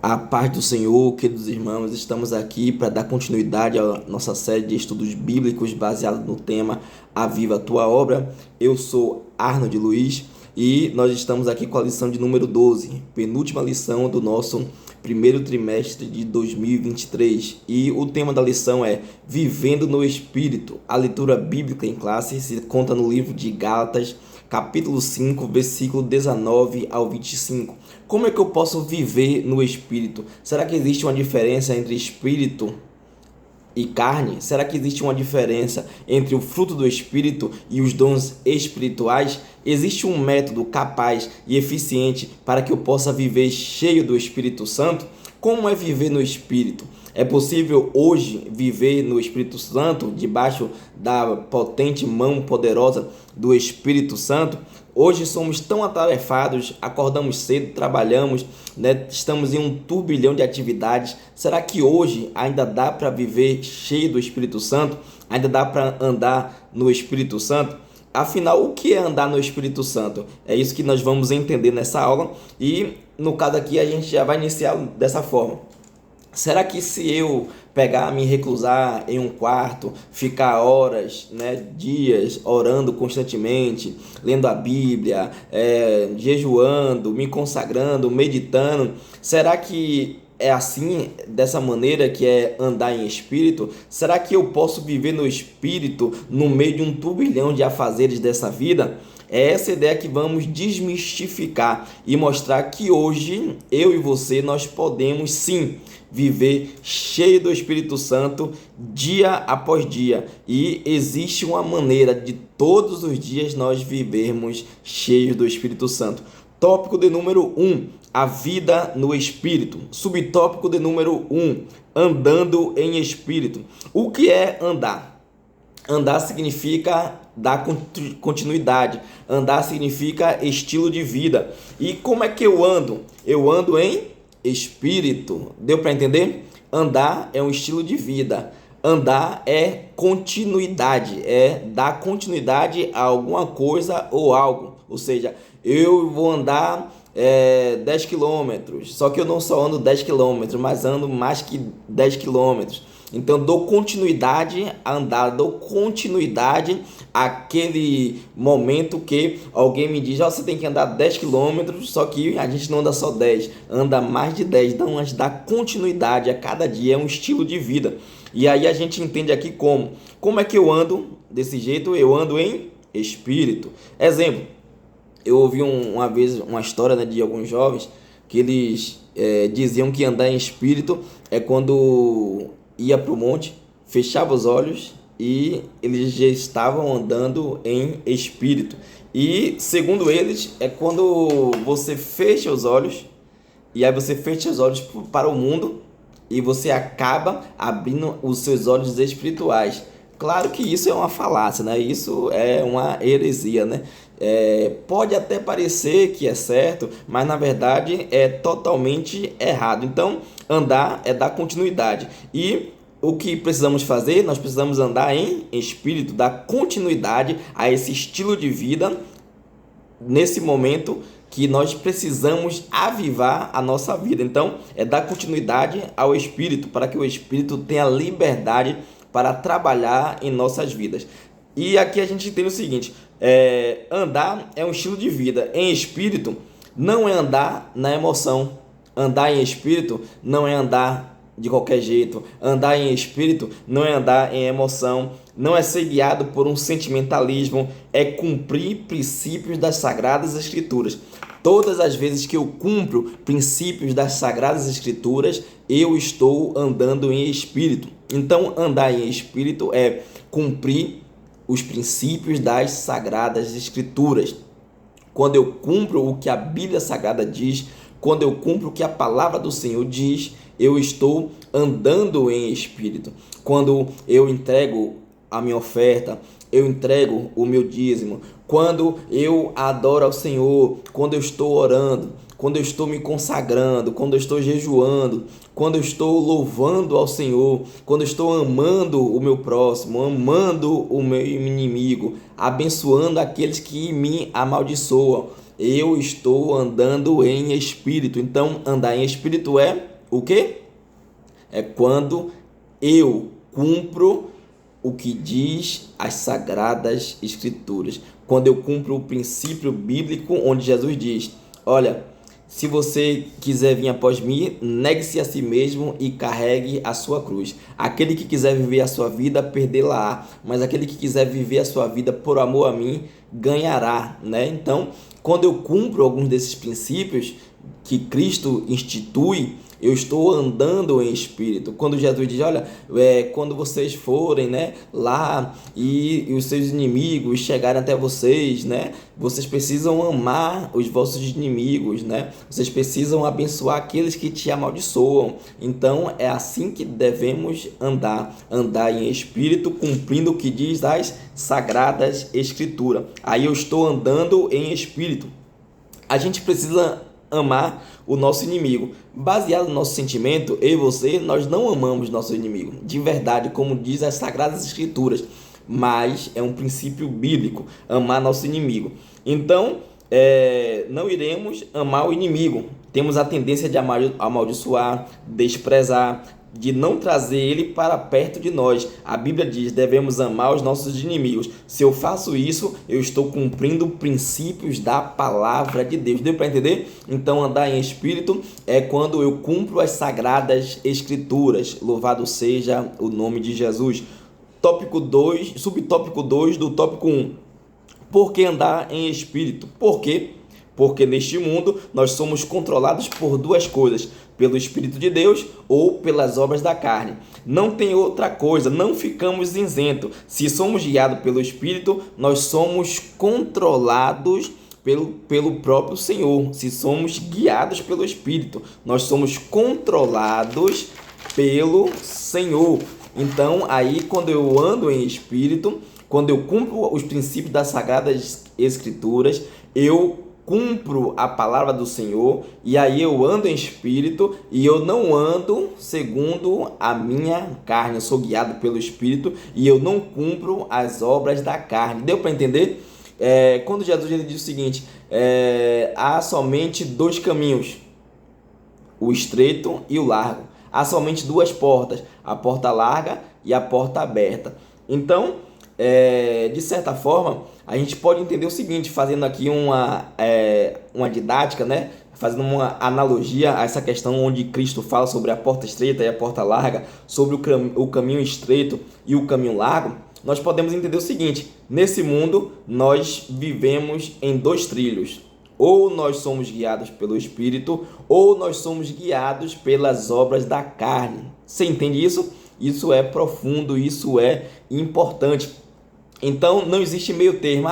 A paz do Senhor, queridos irmãos, estamos aqui para dar continuidade à nossa série de estudos bíblicos baseado no tema Aviva a Tua Obra. Eu sou Arnold Luiz e nós estamos aqui com a lição de número 12, penúltima lição do nosso primeiro trimestre de 2023. E o tema da lição é Vivendo no Espírito. A leitura bíblica em classe se conta no livro de Gálatas, capítulo 5, versículo 19 ao 25. Como é que eu posso viver no Espírito? Será que existe uma diferença entre Espírito e carne? Será que existe uma diferença entre o fruto do Espírito e os dons espirituais? Existe um método capaz e eficiente para que eu possa viver cheio do Espírito Santo? Como é viver no Espírito? É possível hoje viver no Espírito Santo, debaixo da potente mão poderosa do Espírito Santo? Hoje somos tão atarefados, acordamos cedo, trabalhamos, né? Estamos em um turbilhão de atividades. Será que hoje ainda dá para viver cheio do Espírito Santo? Ainda dá para andar no Espírito Santo? Afinal, o que é andar no Espírito Santo? É isso que nós vamos entender nessa aula e, no caso aqui, a gente já vai iniciar dessa forma. Será que se eu pegar, me reclusar em um quarto, ficar horas, né, dias orando constantemente, lendo a Bíblia, jejuando, me consagrando, meditando, será que é assim, dessa maneira que é andar em espírito? Será que eu posso viver no espírito no meio de um turbilhão de afazeres dessa vida? É essa ideia que vamos desmistificar e mostrar que hoje eu e você nós podemos sim viver cheio do Espírito Santo dia após dia, e existe uma maneira de todos os dias nós vivermos cheios do Espírito Santo. Tópico de número 1, a vida no Espírito. Subtópico de número 1, andando em Espírito. O que é andar? Andar significa dar continuidade. Andar significa estilo de vida. E como é que eu ando? Eu ando em espírito. Deu para entender? Andar é um estilo de vida. Andar é continuidade, é dar continuidade a alguma coisa ou algo. Ou seja, eu vou andar 10 quilômetros, só que eu não só ando 10 quilômetros, mas ando mais que 10 quilômetros. Então, dou continuidade a andar, dou continuidade àquele momento que alguém me diz, você tem que andar 10 quilômetros, só que a gente não anda só 10, anda mais de 10. Então, a gente dá continuidade a cada dia, é um estilo de vida. E aí a gente entende aqui como é que eu ando desse jeito? Eu ando em espírito. Exemplo, eu ouvi uma vez uma história, né, de alguns jovens que eles diziam que andar em espírito é quando ia para o monte, fechava os olhos e eles já estavam andando em espírito. E segundo eles, é quando você fecha os olhos, e aí você fecha os olhos para o mundo e você acaba abrindo os seus olhos espirituais. Claro que isso é uma falácia, né? Isso é uma heresia, né? Pode até parecer que é certo, mas na verdade é totalmente errado. Então, andar é dar continuidade. E o que precisamos fazer? Nós precisamos andar em espírito, dar continuidade a esse estilo de vida nesse momento que nós precisamos avivar a nossa vida. Então, é dar continuidade ao Espírito, para que o Espírito tenha liberdade para trabalhar em nossas vidas. E aqui a gente entende o seguinte, andar é um estilo de vida. Em Espírito, não é andar na emoção. Andar em Espírito não é andar de qualquer jeito. Andar em espírito não é andar em emoção, não é ser guiado por um sentimentalismo, é cumprir princípios das Sagradas Escrituras. Todas as vezes que eu cumpro princípios das Sagradas Escrituras, eu estou andando em espírito. Então, andar em espírito é cumprir os princípios das Sagradas Escrituras. Quando eu cumpro o que a Bíblia Sagrada diz, quando eu cumpro o que a palavra do Senhor diz, eu estou andando em espírito. Quando eu entrego a minha oferta, eu entrego o meu dízimo, quando eu adoro ao Senhor, quando eu estou orando, quando eu estou me consagrando, quando eu estou jejuando, quando eu estou louvando ao Senhor, quando eu estou amando o meu próximo, amando o meu inimigo, abençoando aqueles que me amaldiçoam, eu estou andando em espírito. Então, andar em espírito é o quê? É quando eu cumpro o que diz as Sagradas Escrituras. Quando eu cumpro o princípio bíblico onde Jesus diz: olha, se você quiser vir após mim, negue-se a si mesmo e carregue a sua cruz. Aquele que quiser viver a sua vida, perdê-la-á. Mas aquele que quiser viver a sua vida por amor a mim, ganhará, né? Então, quando eu cumpro alguns desses princípios que Cristo institui, eu estou andando em espírito. Quando Jesus diz: olha, quando vocês forem, né, lá e os seus inimigos chegarem até vocês, né, vocês precisam amar os vossos inimigos, né, vocês precisam abençoar aqueles que te amaldiçoam. Então é assim que devemos andar em espírito, cumprindo o que diz as Sagradas Escrituras. Aí eu estou andando em espírito. A gente precisa amar o nosso inimigo. Baseado no nosso sentimento, eu e você, nós não amamos nosso inimigo de verdade, como diz as Sagradas Escrituras, mas é um princípio bíblico amar nosso inimigo. Então, não iremos amar o inimigo. Temos a tendência de amaldiçoar, desprezar, de não trazer ele para perto de nós. A Bíblia diz: devemos amar os nossos inimigos. Se eu faço isso, eu estou cumprindo princípios da palavra de Deus. Deu para entender? Então, andar em espírito é quando eu cumpro as Sagradas Escrituras. Louvado seja o nome de Jesus. Tópico 2, subtópico 2 do tópico 1. Por que andar em espírito? Por quê? Porque neste mundo nós somos controlados por duas coisas: pelo Espírito de Deus ou pelas obras da carne. Não tem outra coisa, não ficamos isentos. Se somos guiados pelo Espírito, nós somos controlados pelo próprio Senhor. Se somos guiados pelo Espírito, nós somos controlados pelo Senhor. Então, aí quando eu ando em espírito, quando eu cumpro os princípios das Sagradas Escrituras, eu cumpro a palavra do Senhor, e aí eu ando em espírito e eu não ando segundo a minha carne. Eu sou guiado pelo Espírito e eu não cumpro as obras da carne. Deu para entender? Quando Jesus ele diz o seguinte: há somente dois caminhos, o estreito e o largo. Há somente duas portas, a porta larga e a porta aberta. Então, de certa forma, a gente pode entender o seguinte, fazendo aqui uma didática, né? Fazendo uma analogia a essa questão onde Cristo fala sobre a porta estreita e a porta larga, sobre o caminho estreito e o caminho largo. Nós podemos entender o seguinte: nesse mundo nós vivemos em dois trilhos. Ou nós somos guiados pelo Espírito, ou nós somos guiados pelas obras da carne. Você entende isso? Isso é profundo, isso é importante. Então, não existe meio termo.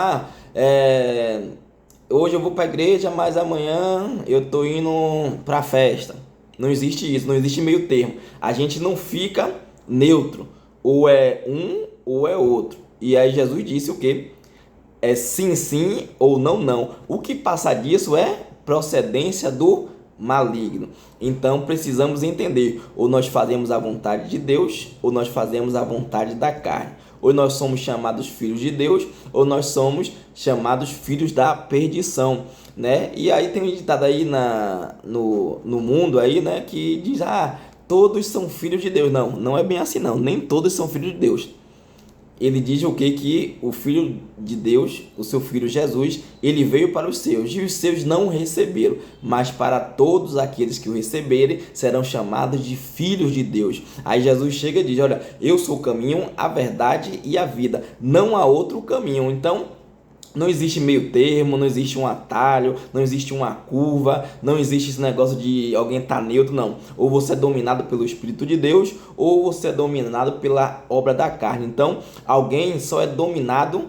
Hoje eu vou para a igreja, mas amanhã eu estou indo para a festa. Não existe isso, não existe meio termo. A gente não fica neutro. Ou é um, ou é outro. E aí Jesus disse o quê? É sim, sim ou não, não. O que passa disso é procedência do maligno. Então precisamos entender: ou nós fazemos a vontade de Deus, ou nós fazemos a vontade da carne. Ou nós somos chamados filhos de Deus, ou nós somos chamados filhos da perdição, né? E aí tem um ditado aí no mundo aí, né, que diz: todos são filhos de Deus. Não, não é bem assim não. Nem todos são filhos de Deus. Ele diz o quê? Que o Filho de Deus, o seu Filho Jesus, ele veio para os seus, e os seus não o receberam, mas para todos aqueles que o receberem, serão chamados de filhos de Deus. Aí Jesus chega e diz: olha, eu sou o caminho, a verdade e a vida, não há outro caminho. Então, não existe meio termo, não existe um atalho, não existe uma curva, não existe esse negócio de alguém estar neutro, não. Ou você é dominado pelo Espírito de Deus, ou você é dominado pela obra da carne. Então, alguém só é dominado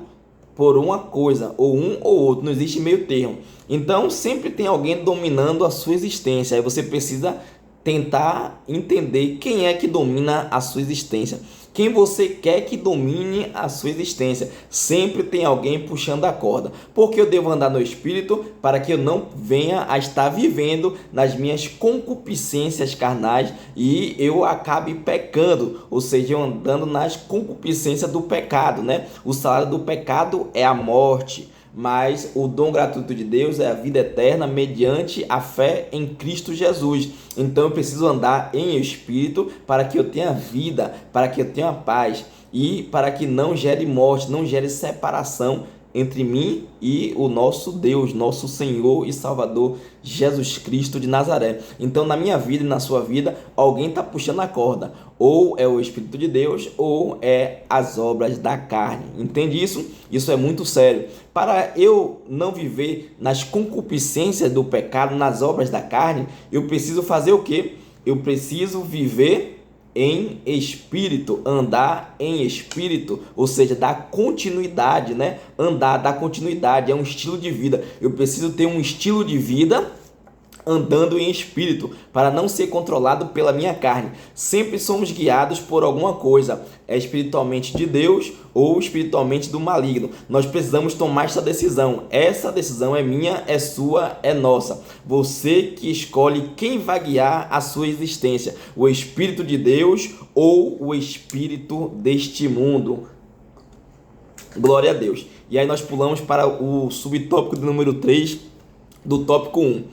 por uma coisa, ou um ou outro, não existe meio termo. Então, sempre tem alguém dominando a sua existência. Aí você precisa tentar entender quem é que domina a sua existência. Quem você quer que domine a sua existência? Sempre tem alguém puxando a corda. Porque eu devo andar no Espírito para que eu não venha a estar vivendo nas minhas concupiscências carnais e eu acabe pecando, ou seja, eu andando nas concupiscências do pecado, né? O salário do pecado é a morte, mas o dom gratuito de Deus é a vida eterna mediante a fé em Cristo Jesus. Então eu preciso andar em espírito para que eu tenha vida, para que eu tenha paz e para que não gere morte, não gere separação entre mim e o nosso Deus, nosso Senhor e Salvador Jesus Cristo de Nazaré. Então, na minha vida e na sua vida, alguém está puxando a corda. Ou é o Espírito de Deus, ou é as obras da carne. Entende isso? Isso é muito sério. Para eu não viver nas concupiscências do pecado, nas obras da carne, eu preciso fazer o quê? Eu preciso viver em espírito, andar em espírito, ou seja, dar continuidade, né? Andar, dar continuidade, é um estilo de vida. Eu preciso ter um estilo de vida andando em espírito, para não ser controlado pela minha carne. Sempre somos guiados por alguma coisa, espiritualmente de Deus ou espiritualmente do maligno. Nós precisamos tomar essa decisão. Essa decisão é minha, é sua, é nossa. Você que escolhe quem vai guiar a sua existência, o Espírito de Deus ou o espírito deste mundo. Glória a Deus. E aí nós pulamos para o subtópico do número 3 do tópico 1.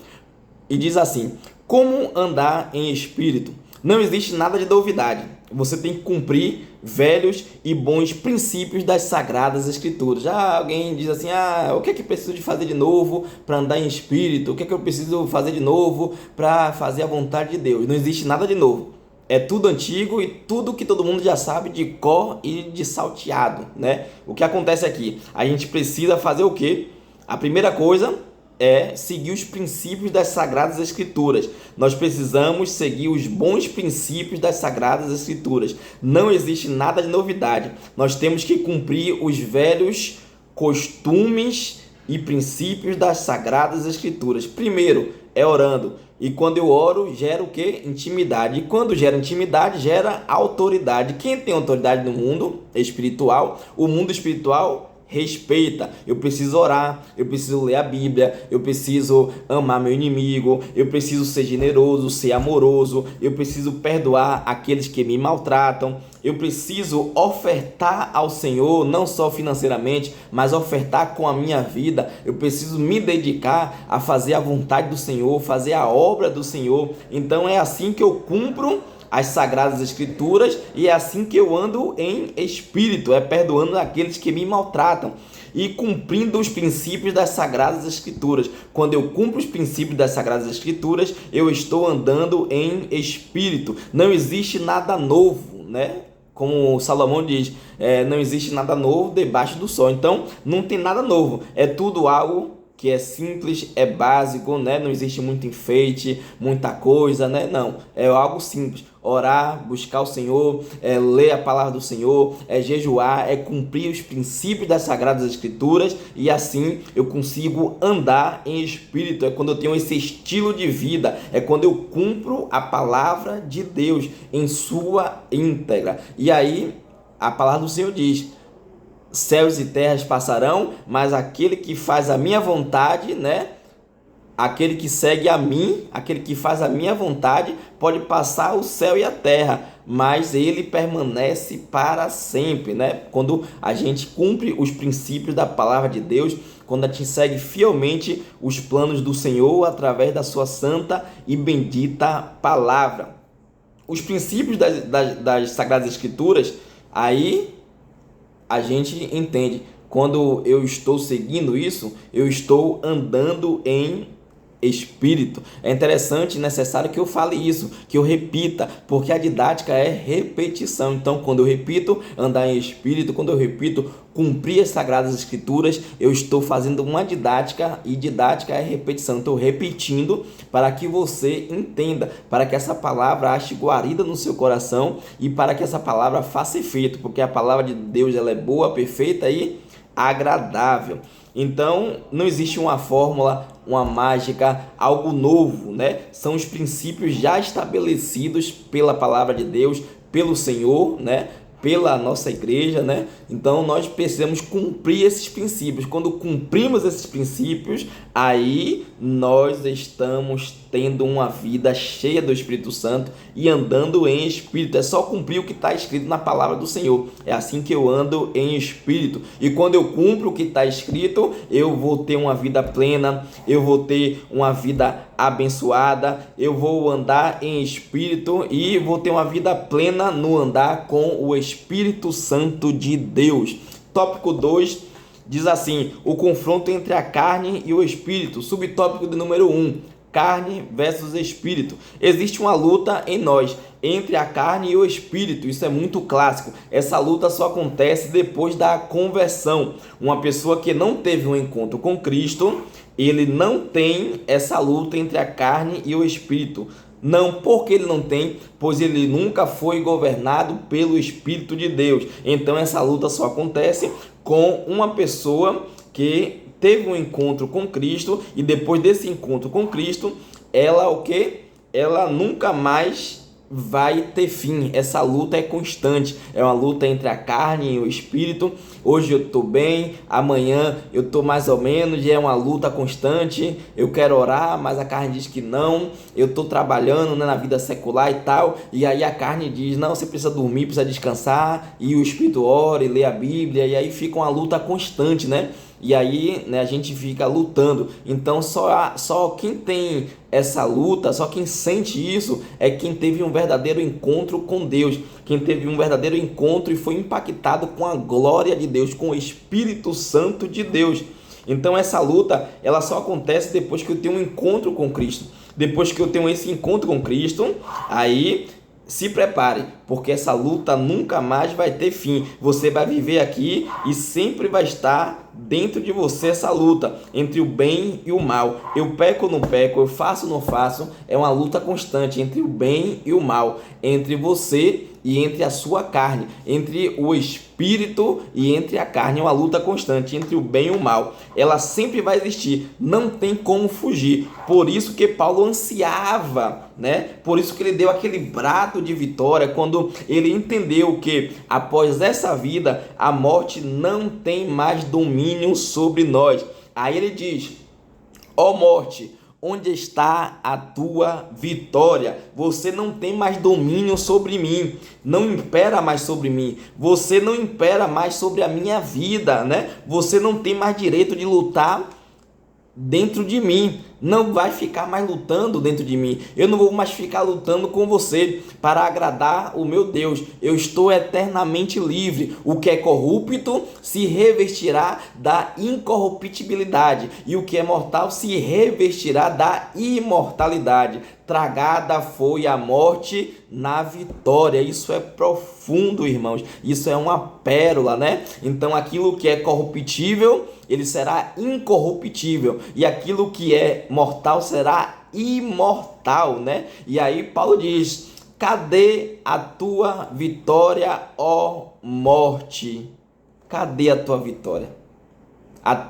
E diz assim: como andar em espírito? Não existe nada de novidade. Você tem que cumprir velhos e bons princípios das Sagradas Escrituras. Alguém diz assim: o que é que eu preciso de fazer de novo para andar em espírito? O que é que eu preciso fazer de novo para fazer a vontade de Deus? Não existe nada de novo. É tudo antigo e tudo que todo mundo já sabe de cor e de salteado, né? O que acontece aqui? A gente precisa fazer o quê? A primeira coisa é seguir os princípios das Sagradas Escrituras. Nós precisamos seguir os bons princípios das Sagradas Escrituras. Não existe nada de novidade. Nós temos que cumprir os velhos costumes e princípios das Sagradas Escrituras. Primeiro é orando. E quando eu oro, gera o quê? Intimidade. E quando gera intimidade, gera autoridade. Quem tem autoridade no mundo espiritual? O mundo espiritual respeita. Eu preciso orar, eu preciso ler a Bíblia, eu preciso amar meu inimigo, eu preciso ser generoso, ser amoroso, eu preciso perdoar aqueles que me maltratam, eu preciso ofertar ao Senhor, não só financeiramente, mas ofertar com a minha vida. Eu preciso me dedicar a fazer a vontade do Senhor, fazer a obra do Senhor. Então é assim que eu cumpro as Sagradas Escrituras e é assim que eu ando em espírito, é perdoando aqueles que me maltratam e cumprindo os princípios das Sagradas Escrituras. Quando eu cumpro os princípios das Sagradas Escrituras, eu estou andando em espírito. Não existe nada novo, né? Como Salomão diz, não existe nada novo debaixo do sol. Então, não tem nada novo, é tudo algo que é simples, é básico, né? Não existe muito enfeite, muita coisa, né? Não, é algo simples. Orar, buscar o Senhor, ler a palavra do Senhor, jejuar, cumprir os princípios das Sagradas Escrituras, e assim eu consigo andar em espírito. É quando eu tenho esse estilo de vida, é quando eu cumpro a palavra de Deus em sua íntegra. E aí a palavra do Senhor diz: céus e terras passarão, mas aquele que faz a minha vontade, né? Aquele que segue a mim, aquele que faz a minha vontade, pode passar o céu e a terra, mas ele permanece para sempre, né? Quando a gente cumpre os princípios da palavra de Deus, quando a gente segue fielmente os planos do Senhor através da sua santa e bendita palavra. Os princípios das Sagradas Escrituras, aí a gente entende, quando eu estou seguindo isso, eu estou andando em espírito. É interessante e necessário que eu fale isso, que eu repita, porque a didática é repetição. Então, quando eu repito andar em espírito, quando eu repito cumprir as Sagradas Escrituras, eu estou fazendo uma didática, e didática é repetição. Estou repetindo para que você entenda, para que essa palavra ache guarida no seu coração e para que essa palavra faça efeito, porque a palavra de Deus ela é boa, perfeita e agradável. Então, não existe uma fórmula, uma mágica, algo novo, né? São os princípios já estabelecidos pela palavra de Deus, pelo Senhor, né? Pela nossa igreja, né? Então, nós precisamos cumprir esses princípios. Quando cumprimos esses princípios, aí nós estamos tendo uma vida cheia do Espírito Santo e andando em Espírito. É só cumprir o que está escrito na palavra do Senhor. É assim que eu ando em Espírito. E quando eu cumpro o que está escrito, eu vou ter uma vida plena, eu vou ter uma vida abençoada, eu vou andar em Espírito e vou ter uma vida plena no andar com o Espírito Santo de Deus. Tópico 2 diz assim: o confronto entre a carne e o Espírito. Subtópico de número 1, carne versus Espírito. Existe uma luta em nós entre a carne e o Espírito. Isso é muito clássico. Essa luta só acontece depois da conversão. Uma pessoa que não teve um encontro com Cristo, ele não tem essa luta entre a carne e o Espírito. Não, porque ele não tem, pois ele nunca foi governado pelo Espírito de Deus. Então essa luta só acontece com uma pessoa que teve um encontro com Cristo, e depois desse encontro com Cristo, ela o quê? Ela nunca mais vai ter fim. Essa luta é constante, é uma luta entre a carne e o Espírito. Hoje eu estou bem, amanhã eu estou mais ou menos, e é uma luta constante. Eu quero orar, mas a carne diz que não. Eu estou trabalhando, né, na vida secular e tal, e aí a carne diz, não, você precisa dormir, precisa descansar, e o Espírito ora e lê a Bíblia, e aí fica uma luta constante, né? E aí, né, a gente fica lutando. Então só quem tem essa luta, só quem sente isso é quem teve um verdadeiro encontro com Deus, quem teve um verdadeiro encontro e foi impactado com a glória de Deus, com o Espírito Santo de Deus. Então essa luta, ela só acontece depois que eu tenho um encontro com Cristo. Depois que eu tenho esse encontro com Cristo, aí se prepare, porque essa luta nunca mais vai ter fim. Você vai viver aqui e sempre vai estar dentro de você essa luta entre o bem e o mal. Eu peco ou não peco, eu faço ou não faço. É uma luta constante entre o bem e o mal, entre você e entre a sua carne, entre o Espírito e entre a carne. É uma luta constante entre o bem e o mal. Ela sempre vai existir, não tem como fugir. Por isso que Paulo ansiava, né? Por isso que ele deu aquele brado de vitória quando ele entendeu que após essa vida a morte não tem mais domínio sobre nós. Aí ele diz: ó morte, onde está a tua vitória? Você não tem mais domínio sobre mim, não impera mais sobre mim, você não impera mais sobre a minha vida, né? Você não tem mais direito de lutar dentro de mim, não vai ficar mais lutando dentro de mim. Eu não vou mais ficar lutando com você para agradar o meu Deus. Eu estou eternamente livre. O que é corrupto se revestirá da incorruptibilidade, e o que é mortal se revestirá da imortalidade. Tragada foi a morte na vitória. Isso é profundo, irmãos. Isso é uma pérola, né? Então aquilo que é corruptível, ele será incorruptível, e aquilo que é mortal será imortal, né? E aí Paulo diz: cadê a tua vitória, ó morte? Cadê a tua vitória? A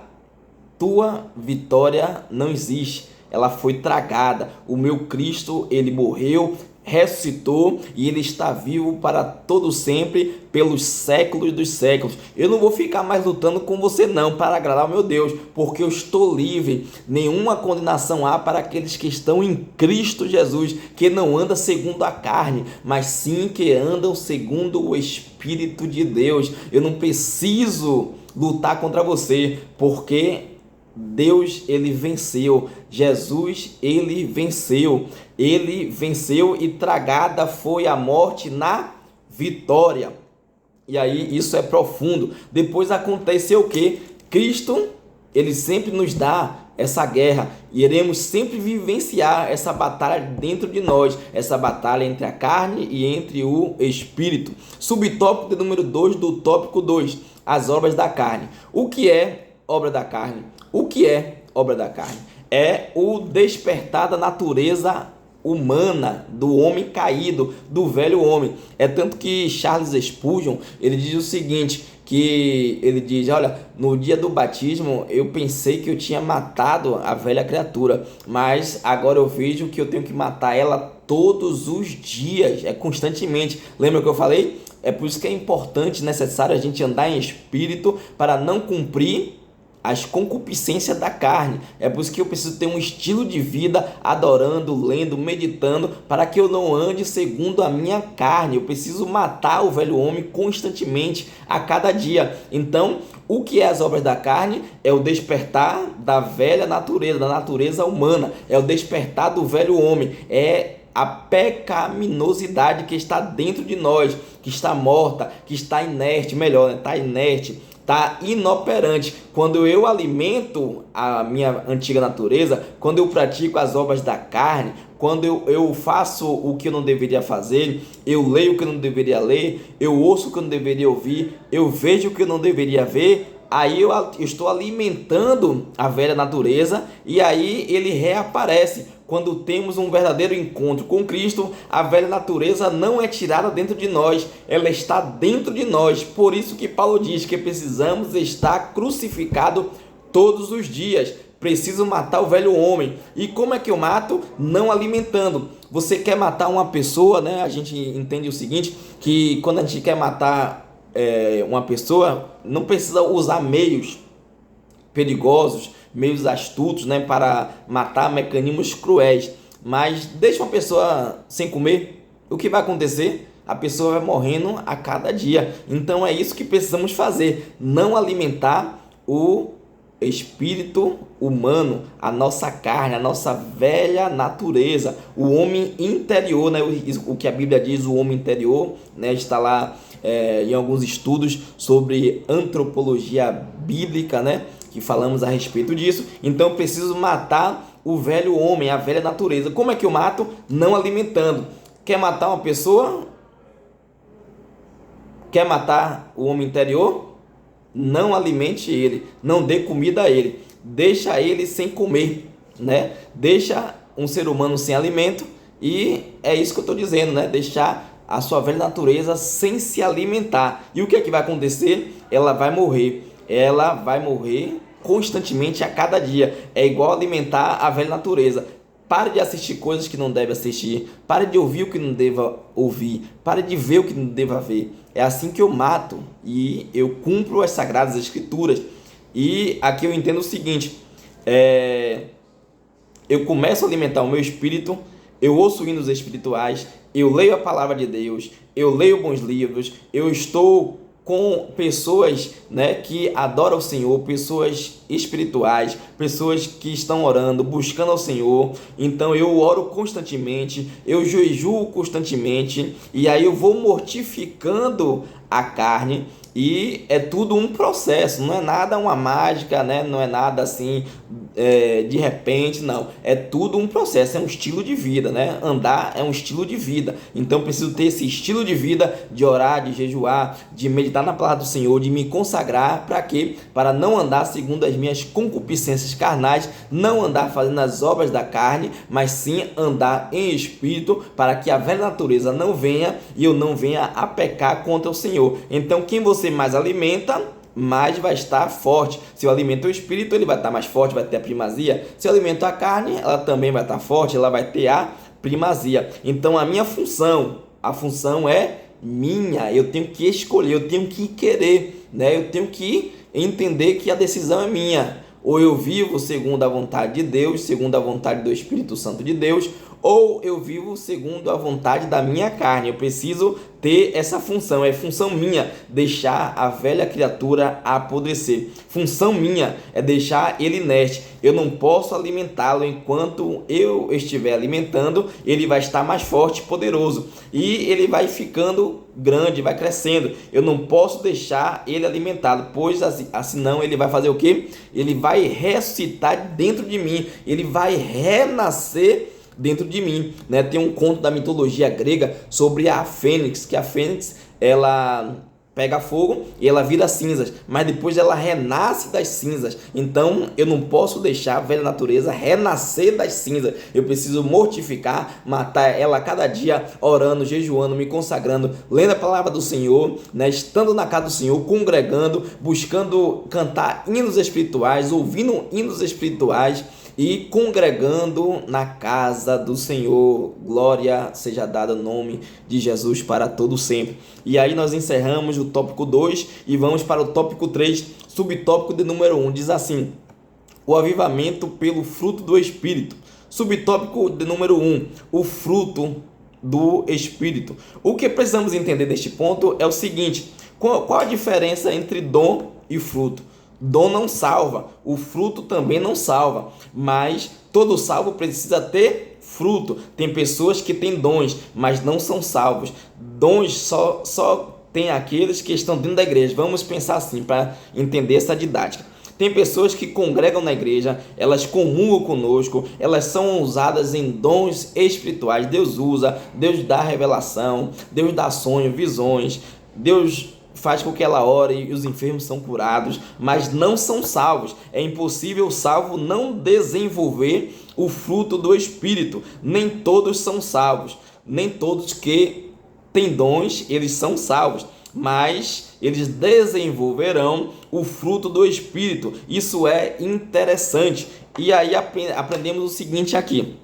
tua vitória não existe. Ela foi tragada. O meu Cristo, ele morreu, ressuscitou e ele está vivo para todo sempre, pelos séculos dos séculos. Eu não vou ficar mais lutando com você não, para agradar o meu Deus, porque eu estou livre. Nenhuma condenação há para aqueles que estão em Cristo Jesus, que não andam segundo a carne, mas sim que andam segundo o Espírito de Deus. Eu não preciso lutar contra você, porque Deus, ele venceu. Jesus, ele venceu e tragada foi a morte na vitória. E aí isso é profundo. Depois aconteceu o que? Cristo, ele sempre nos dá essa guerra, e iremos sempre vivenciar essa batalha dentro de nós, essa batalha entre a carne e entre o Espírito. Subtópico de número 2 do tópico 2, as obras da carne. O que é obra da carne? O que é obra da carne? É o despertar da natureza humana, do homem caído, do velho homem. É tanto que Charles Spurgeon, ele diz o seguinte, que ele diz: olha, no dia do batismo eu pensei que eu tinha matado a velha criatura, mas agora eu vejo que eu tenho que matar ela todos os dias, constantemente. Lembra que eu falei? É por isso que é importante, necessário a gente andar em espírito para não cumprir as concupiscências da carne. É por isso que eu preciso ter um estilo de vida adorando, lendo, meditando, para que eu não ande segundo a minha carne. Eu preciso matar o velho homem constantemente, a cada dia. Então, o que é as obras da carne? É o despertar da velha natureza, da natureza humana. É o despertar do velho homem. É a pecaminosidade que está dentro de nós, que está morta, que está inerte, melhor, né? Está inerte, está inoperante. Quando eu alimento a minha antiga natureza, quando eu pratico as obras da carne, quando eu faço o que eu não deveria fazer, eu leio o que eu não deveria ler, eu ouço o que eu não deveria ouvir, eu vejo o que eu não deveria ver, aí eu estou alimentando a velha natureza e aí ele reaparece. Quando temos um verdadeiro encontro com Cristo, a velha natureza não é tirada dentro de nós, ela está dentro de nós. Por isso que Paulo diz que precisamos estar crucificado todos os dias. Preciso matar o velho homem. E como é que eu mato? Não alimentando. Você quer matar uma pessoa, né? A gente entende o seguinte, que quando a gente quer matar uma pessoa, não precisa usar meios perigosos, meios astutos, né, para matar, mecanismos cruéis. Mas deixa uma pessoa sem comer, o que vai acontecer? A pessoa vai morrendo a cada dia. Então é isso que precisamos fazer, não alimentar o espírito humano, a nossa carne, a nossa velha natureza, o homem interior, né? O que a Bíblia diz, o homem interior, né? Está lá em alguns estudos sobre antropologia bíblica, né? Que falamos a respeito disso. Então eu preciso matar o velho homem, a velha natureza. Como é que eu mato? Não alimentando. Quer matar uma pessoa? Quer matar o homem interior? Não alimente ele, não dê comida a ele, deixa ele sem comer, né? Deixa um ser humano sem alimento, e é isso que eu estou dizendo, né? Deixar a sua velha natureza sem se alimentar. E o que é que vai acontecer? Ela vai morrer constantemente a cada dia. É igual alimentar a velha natureza. Pare de assistir coisas que não deve assistir. Pare de ouvir o que não deva ouvir. Pare de ver o que não deva ver. É assim que eu mato e eu cumpro as sagradas escrituras. E aqui eu entendo o seguinte. Eu começo a alimentar o meu espírito. Eu ouço hinos espirituais. Eu leio a palavra de Deus. Eu leio bons livros. Eu estou com pessoas, né, que adoram o Senhor, pessoas espirituais, pessoas que estão orando, buscando ao Senhor. Então eu oro constantemente, eu jejuo constantemente, e aí eu vou mortificando a carne. E é tudo um processo, não é nada uma mágica, né? Não é nada assim de repente, não. É tudo um processo, é um estilo de vida, né? Andar é um estilo de vida. Então preciso ter esse estilo de vida, de orar, de jejuar, de meditar na palavra do Senhor, de me consagrar. Para quê? Para não andar segundo as minhas concupiscências carnais, não andar fazendo as obras da carne, mas sim andar em espírito, para que a velha natureza não venha e eu não venha a pecar contra o Senhor. Então quem você mais alimenta, mais vai estar forte. Se eu alimento o espírito, ele vai estar mais forte, vai ter a primazia. Se eu alimento a carne, ela também vai estar forte, ela vai ter a primazia. Então a minha função, a função é minha. Eu tenho que escolher, eu tenho que querer, né? Eu tenho que entender que a decisão é minha. Ou eu vivo segundo a vontade de Deus, segundo a vontade do Espírito Santo de Deus, ou eu vivo segundo a vontade da minha carne. Eu preciso ter essa função, é função minha deixar a velha criatura apodrecer. Função minha é deixar ele inerte. Eu não posso alimentá-lo. Enquanto eu estiver alimentando, ele vai estar mais forte e poderoso. E ele vai ficando grande, vai crescendo. Eu não posso deixar ele alimentado, pois senão ele vai fazer o quê? Ele vai ressuscitar dentro de mim. Ele vai renascer dentro de mim, né? Tem um conto da mitologia grega sobre a fênix, que a fênix, ela pega fogo e ela vira cinzas, mas depois ela renasce das cinzas. Então eu não posso deixar a velha natureza renascer das cinzas. Eu preciso mortificar, matar ela a cada dia, orando, jejuando, me consagrando, lendo a palavra do Senhor, né? Estando na casa do Senhor, congregando, buscando cantar hinos espirituais, ouvindo hinos espirituais. e congregando na casa do Senhor. Glória seja dada o nome de Jesus para todo sempre. E aí nós encerramos o tópico 2 e vamos para o tópico 3, subtópico de número 1. Diz assim: o avivamento pelo fruto do Espírito. Subtópico de número 1, o fruto do Espírito. O que precisamos entender deste ponto é o seguinte: qual a diferença entre dom e fruto? Dom não salva, o fruto também não salva, mas todo salvo precisa ter fruto. Tem pessoas que têm dons, mas não são salvos. Dons só tem aqueles que estão dentro da igreja. Vamos pensar assim para entender essa didática. Tem pessoas que congregam na igreja, elas comungam conosco, elas são usadas em dons espirituais. Deus usa, Deus dá revelação, Deus dá sonhos, visões, Deus faz com que ela ore e os enfermos são curados, mas não são salvos. É impossível o salvo não desenvolver o fruto do Espírito. Nem todos são salvos, nem todos que têm dons, eles são salvos, mas eles desenvolverão o fruto do Espírito. Isso é interessante. E aí aprendemos o seguinte aqui.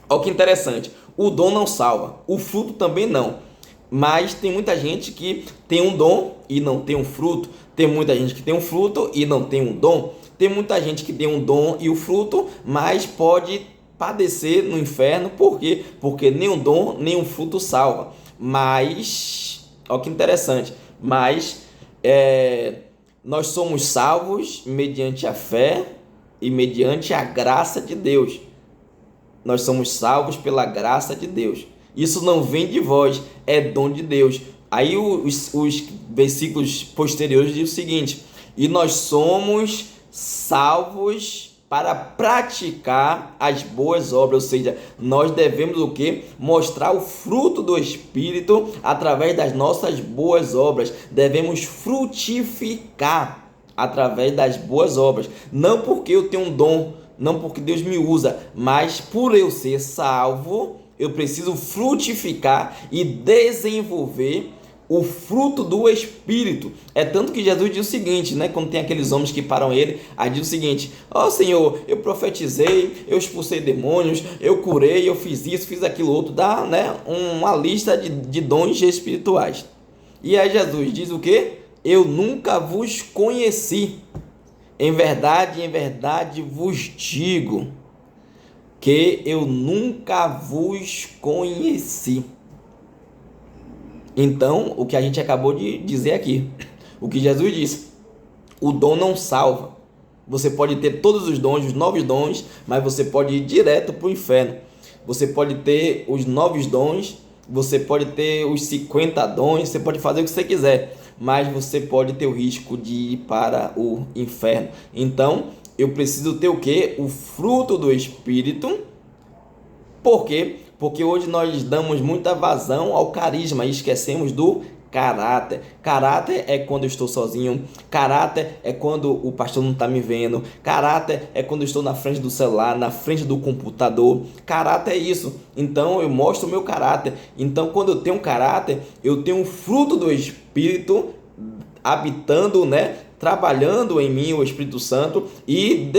Olha que interessante. O dom não salva, o fruto também não. Mas tem muita gente que tem um dom e não tem um fruto. Tem muita gente que tem um fruto e não tem um dom. Tem muita gente que tem um dom e o fruto, mas pode padecer no inferno. Por quê? Porque nem o dom nem o fruto salva. Mas, olha que interessante. Mas nós somos salvos mediante a fé e mediante a graça de Deus. Nós somos salvos pela graça de Deus. Isso não vem de vós, é dom de Deus. Aí os versículos posteriores dizem o seguinte: e nós somos salvos para praticar as boas obras. Ou seja, nós devemos o quê? Mostrar o fruto do Espírito através das nossas boas obras. Devemos frutificar através das boas obras. Não porque eu tenho um dom, não porque Deus me usa, mas por eu ser salvo, eu preciso frutificar e desenvolver o fruto do Espírito. É tanto que Jesus diz o seguinte, né? Quando tem aqueles homens que param ele, aí diz o seguinte: ó Senhor, eu profetizei, eu expulsei demônios, eu curei, eu fiz isso, fiz aquilo outro. Dá, né, uma lista de dons espirituais. E aí Jesus diz o quê? Eu nunca vos conheci. Em verdade vos digo que eu nunca vos conheci. Então, o que a gente acabou de dizer aqui, o que Jesus disse: o dom não salva. Você pode ter todos os dons, os 9 dons, mas você pode ir direto para o inferno. Você pode ter os 9 dons, você pode ter os 50 dons, você pode fazer o que você quiser, mas você pode ter o risco de ir para o inferno. Então, eu preciso ter o quê? O fruto do Espírito. Por quê? Porque hoje nós damos muita vazão ao carisma e esquecemos do caráter. Caráter é quando eu estou sozinho. Caráter é quando o pastor não está me vendo. Caráter é quando eu estou na frente do celular, na frente do computador. Caráter é isso. Então eu mostro o meu caráter. Então quando eu tenho um caráter, eu tenho um fruto do Espírito habitando, né? Trabalhando em mim o Espírito Santo e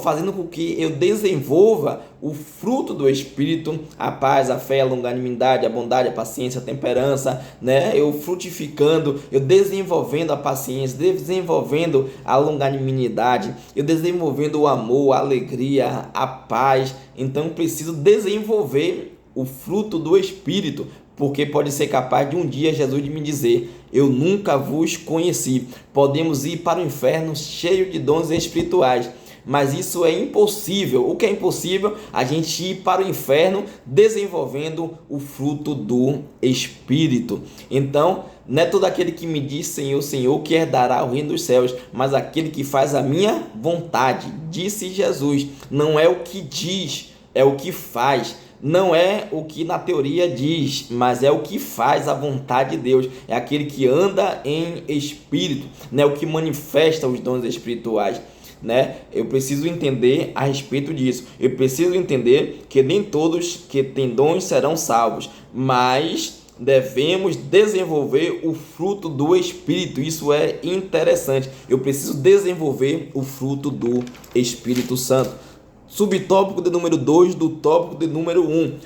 fazendo com que eu desenvolva o fruto do Espírito: a paz, a fé, a longanimidade, a bondade, a paciência, a temperança, né? Eu frutificando, eu desenvolvendo a paciência, desenvolvendo a longanimidade, eu desenvolvendo o amor, a alegria, a paz. Então eu preciso desenvolver o fruto do Espírito, porque pode ser capaz de um dia Jesus de me dizer: eu nunca vos conheci. Podemos ir para o inferno cheio de dons espirituais, mas isso é impossível. O que é impossível? A gente ir para o inferno desenvolvendo o fruto do Espírito. Então, não é todo aquele que me diz Senhor, Senhor que herdará o reino dos céus, mas aquele que faz a minha vontade, disse Jesus. Não é o que diz, é o que faz. Não é o que na teoria diz, mas é o que faz a vontade de Deus. É aquele que anda em espírito, né? O que manifesta os dons espirituais, né? Eu preciso entender a respeito disso. Eu preciso entender que nem todos que têm dons serão salvos, mas devemos desenvolver o fruto do Espírito. Isso é interessante. Eu preciso desenvolver o fruto do Espírito Santo. Subtópico de número 2 do tópico de número 1.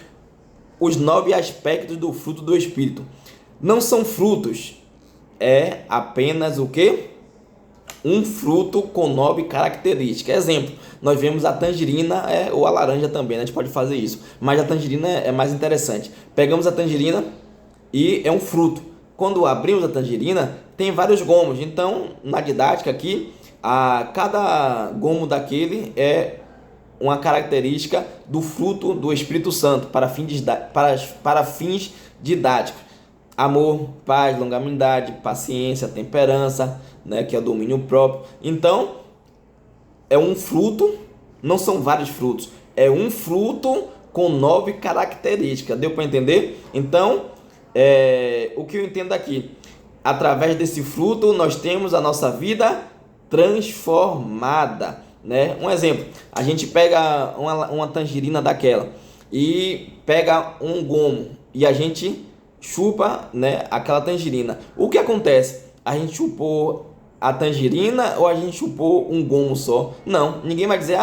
Os 9 aspectos do fruto do Espírito. Não são frutos, é apenas o quê? Um fruto com 9 características. Exemplo, nós vemos a tangerina ou a laranja também, né? A gente pode fazer isso, mas a tangerina é mais interessante. Pegamos a tangerina e é um fruto. Quando abrimos a tangerina, tem vários gomos. Então, na didática aqui, cada gomo daquele é uma característica do fruto do Espírito Santo para fins didáticos. Amor, paz, longanimidade, paciência, temperança, né, que é o domínio próprio. Então, é um fruto, não são vários frutos, é um fruto com 9 características. Deu para entender? Então, o que eu entendo aqui? Através desse fruto, nós temos a nossa vida transformada, né? Um exemplo, a gente pega uma tangerina daquela e pega um gomo e a gente chupa, né, aquela tangerina. O que acontece? A gente chupou a tangerina ou a gente chupou um gomo só? Não, ninguém vai dizer,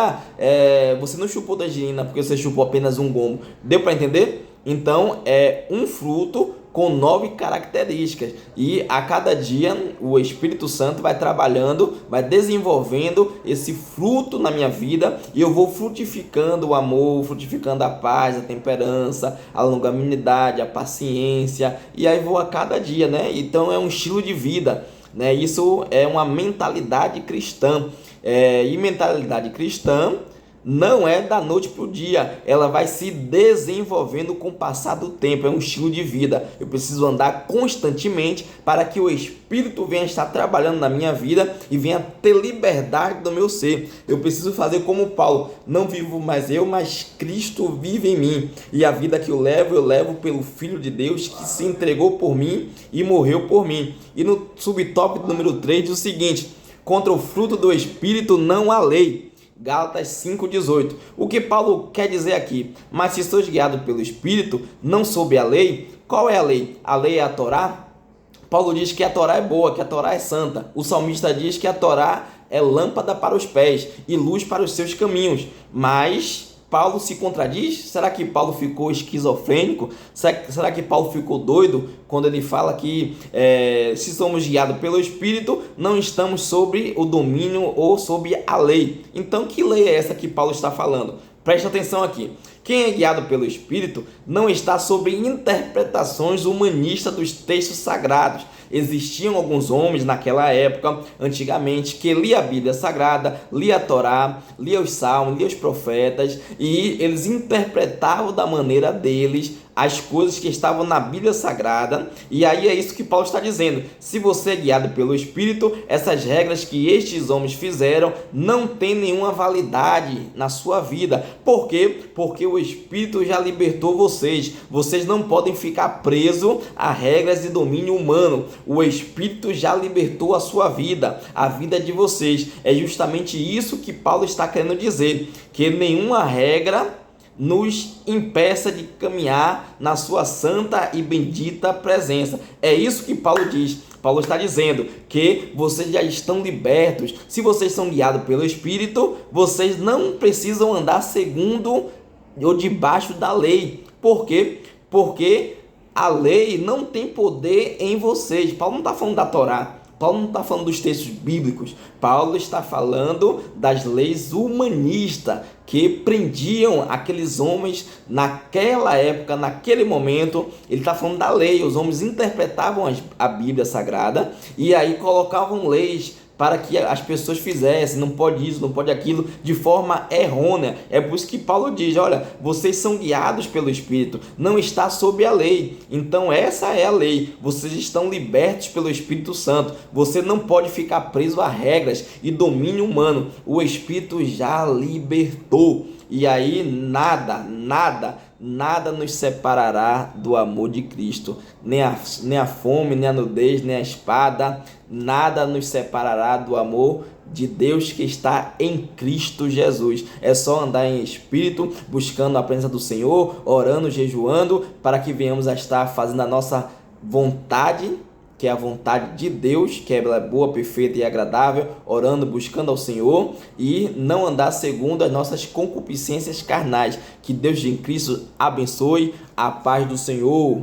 você não chupou tangerina porque você chupou apenas um gomo. Deu para entender? Então, é um fruto com 9 características, e a cada dia o Espírito Santo vai trabalhando, vai desenvolvendo esse fruto na minha vida, e eu vou frutificando o amor, frutificando a paz, a temperança, a longanimidade, a paciência, e aí vou a cada dia, né? Então é um estilo de vida, né? Isso é uma mentalidade cristã, e mentalidade cristã não é da noite para o dia, ela vai se desenvolvendo com o passar do tempo, é um estilo de vida. Eu preciso andar constantemente para que o Espírito venha estar trabalhando na minha vida e venha ter liberdade do meu ser. Eu preciso fazer como Paulo, não vivo mais eu, mas Cristo vive em mim, e a vida que eu levo pelo Filho de Deus que se entregou por mim e morreu por mim. E no subtópico número 3 diz o seguinte: contra o fruto do Espírito não há lei. Gálatas 5,18. O que Paulo quer dizer aqui? Mas se sois guiados pelo Espírito, não sob a lei. Qual é a lei? A lei é a Torá? Paulo diz que a Torá é boa, que a Torá é santa. O salmista diz que a Torá é lâmpada para os pés e luz para os seus caminhos. Mas Paulo se contradiz? Será que Paulo ficou esquizofrênico? Será que Paulo ficou doido quando ele fala que se somos guiados pelo Espírito, não estamos sobre o domínio ou sobre a lei? Então, que lei é essa que Paulo está falando? Preste atenção aqui. Quem é guiado pelo Espírito não está sob interpretações humanistas dos textos sagrados. Existiam alguns homens naquela época, antigamente, que lia a Bíblia Sagrada, lia a Torá, lia os Salmos, lia os profetas, e eles interpretavam da maneira deles as coisas que estavam na Bíblia Sagrada. E aí é isso que Paulo está dizendo: se você é guiado pelo Espírito, essas regras que estes homens fizeram não tem nenhuma validade na sua vida. Por quê? Porque o Espírito já libertou vocês. Vocês não podem ficar presos a regras de domínio humano. O Espírito já libertou a sua vida, a vida de vocês. É justamente isso que Paulo está querendo dizer, que nenhuma regra nos impeça de caminhar na sua santa e bendita presença. É isso que Paulo diz. Paulo está dizendo que vocês já estão libertos. Se vocês são guiados pelo Espírito, vocês não precisam andar segundo ou debaixo da lei. Por quê? Porque a lei não tem poder em vocês. Paulo não está falando da Torá. Paulo não está falando dos textos bíblicos. Paulo está falando das leis humanistas que prendiam aqueles homens naquela época, naquele momento. Ele está falando da lei. Os homens interpretavam a Bíblia Sagrada e aí colocavam leis para que as pessoas fizessem, não pode isso, não pode aquilo, de forma errônea. É por isso que Paulo diz: olha, vocês são guiados pelo Espírito, não está sob a lei. Então essa é a lei, vocês estão libertos pelo Espírito Santo. Você não pode ficar preso a regras e domínio humano. O Espírito já libertou. E aí nada nos separará do amor de Cristo. Nem a fome, nem a nudez, nem a espada, nada nos separará do amor de Deus que está em Cristo Jesus. É só andar em espírito, buscando a presença do Senhor, orando, jejuando, para que venhamos a estar fazendo a nossa vontade, que é a vontade de Deus, que ela é boa, perfeita e agradável, orando, buscando ao Senhor, e não andar segundo as nossas concupiscências carnais. Que Deus em Cristo abençoe. A paz do Senhor.